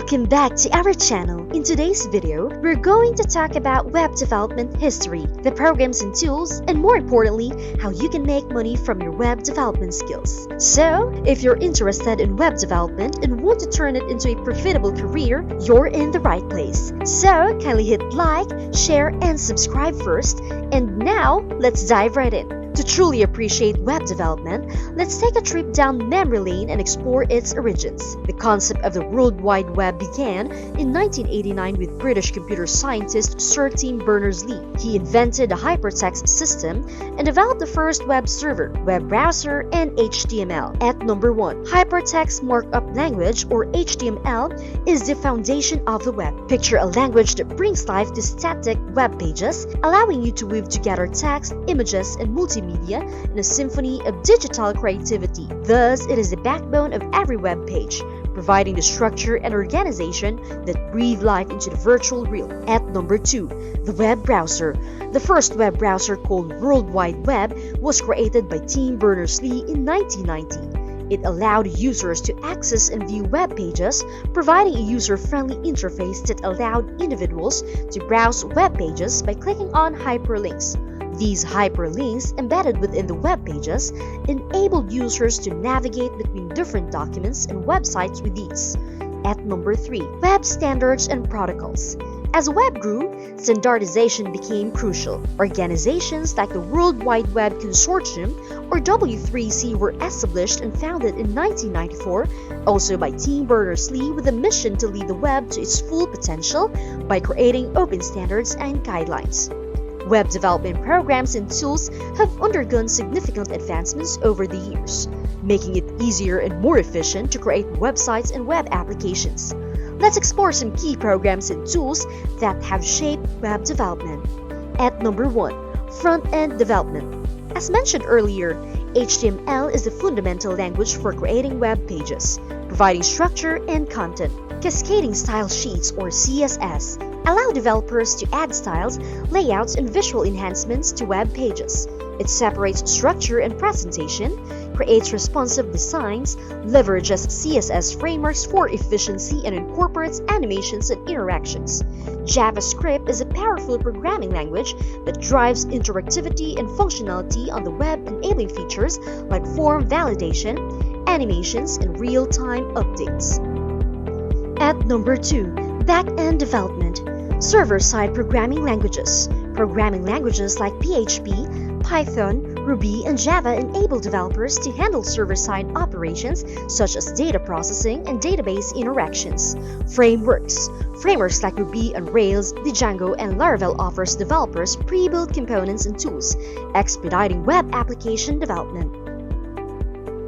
Welcome back to our channel. In today's video, we're going to talk about web development history, the programs and tools, and more importantly, how you can make money from your web development skills. So, if you're interested in web development and want to turn it into a profitable career, you're in the right place. So, kindly hit like, share, and subscribe first. And now, let's dive right in. To truly appreciate web development, let's take a trip down memory lane and explore its origins. The concept of the World Wide Web began in 1989 with British computer scientist Sir Tim Berners-Lee. He invented the hypertext system and developed the first web server, web browser, and HTML. At number 1, Hypertext Markup Language, or HTML, is the foundation of the web. Picture a language that brings life to static web pages, allowing you to weave together text, images, and multimedia in a symphony of digital creativity. Thus, it is the backbone of every web page, providing the structure and organization that breathe life into the virtual real. At number 2, the web browser. The first web browser, called World Wide Web, was created by Tim Berners-Lee in 1990. It allowed users to access and view web pages, providing a user-friendly interface that allowed individuals to browse web pages by clicking on hyperlinks. These hyperlinks, embedded within the web pages, enabled users to navigate between different documents and websites with ease. At number 3, web standards and protocols. As the web grew, standardization became crucial. Organizations like the World Wide Web Consortium, or W3C, were established and founded in 1994, also by Tim Berners-Lee, with a mission to lead the web to its full potential by creating open standards and guidelines. Web development programs and tools have undergone significant advancements over the years, making it easier and more efficient to create websites and web applications. Let's explore some key programs and tools that have shaped web development. At number 1, front-end development. As mentioned earlier, HTML is the fundamental language for creating web pages, providing structure and content. Cascading style sheets, or CSS, allow developers to add styles, layouts, and visual enhancements to web pages. It separates structure and presentation, creates responsive designs, leverages CSS frameworks for efficiency, and incorporates animations and interactions. JavaScript is a powerful programming language that drives interactivity and functionality on the web, enabling features like form validation, animations, and real-time updates. At number 2, back-end development. Server-side programming languages. Programming languages like PHP, Python, Ruby, and Java enable developers to handle server-side operations such as data processing and database interactions. Frameworks. Frameworks like Ruby on Rails, Django, and Laravel offers developers pre-built components and tools, expediting web application development.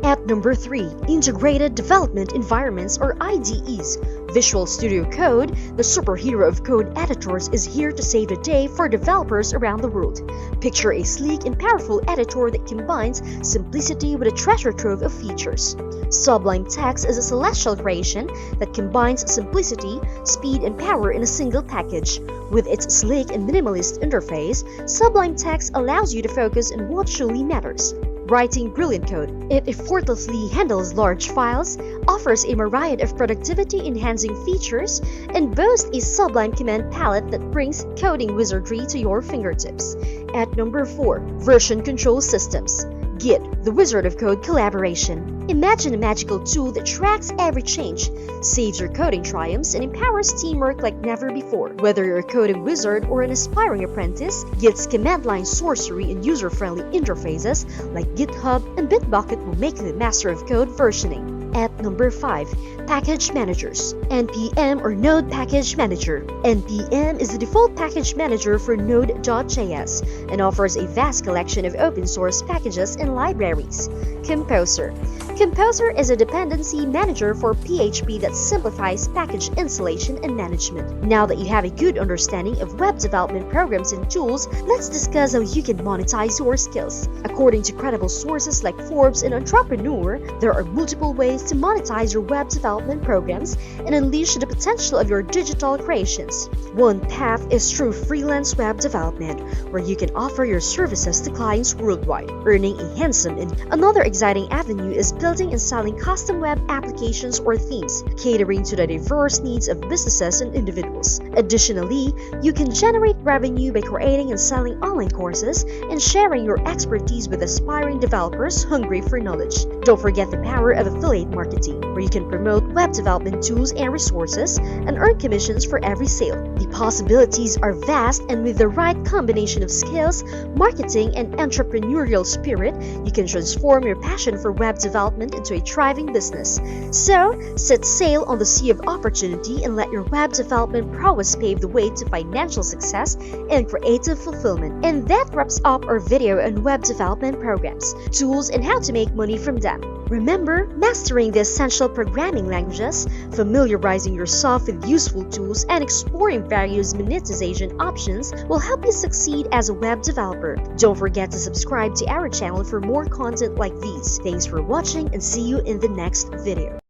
At number 3, Integrated Development Environments, or IDEs. Visual Studio Code, the superhero of code editors, is here to save the day for developers around the world. Picture a sleek and powerful editor that combines simplicity with a treasure trove of features. Sublime Text is a celestial creation that combines simplicity, speed, and power in a single package. With its sleek and minimalist interface, Sublime Text allows you to focus on what truly matters: writing brilliant code. It effortlessly handles large files, offers a myriad of productivity-enhancing features, and boasts a sublime command palette that brings coding wizardry to your fingertips. At number 4, version control systems. Git, the wizard of code collaboration. Imagine a magical tool that tracks every change, saves your coding triumphs, and empowers teamwork like never before. Whether you're a coding wizard or an aspiring apprentice, Git's command line sorcery and user-friendly interfaces like GitHub and Bitbucket will make you the master of code versioning. At number 5, Package Managers. NPM, or Node Package Manager. NPM is the default package manager for Node.js and offers a vast collection of open-source packages and libraries. Composer. Composer is a dependency manager for PHP that simplifies package installation and management. Now that you have a good understanding of web development programs and tools, let's discuss how you can monetize your skills. According to credible sources like Forbes and Entrepreneur, there are multiple ways to monetize monetize your web development programs and unleash the potential of your digital creations. One path is through freelance web development, where you can offer your services to clients worldwide, earning a handsome income. Another exciting avenue is building and selling custom web applications or themes, catering to the diverse needs of businesses and individuals. Additionally, you can generate revenue by creating and selling online courses and sharing your expertise with aspiring developers hungry for knowledge. Don't forget the power of affiliate marketing, where you can promote web development tools and resources and earn commissions for every sale. The possibilities are vast, and with the right combination of skills, marketing, and entrepreneurial spirit, you can transform your passion for web development into a thriving business. So, set sail on the sea of opportunity and let your web development prowess pave the way to financial success and creative fulfillment. And that wraps up our video on web development programs, tools, and how to make money from them. Remember, mastering the essential programming languages, familiarizing yourself with useful tools, and exploring various monetization options will help you succeed as a web developer. Don't forget to subscribe to our channel for more content like these. Thanks for watching, and see you in the next video.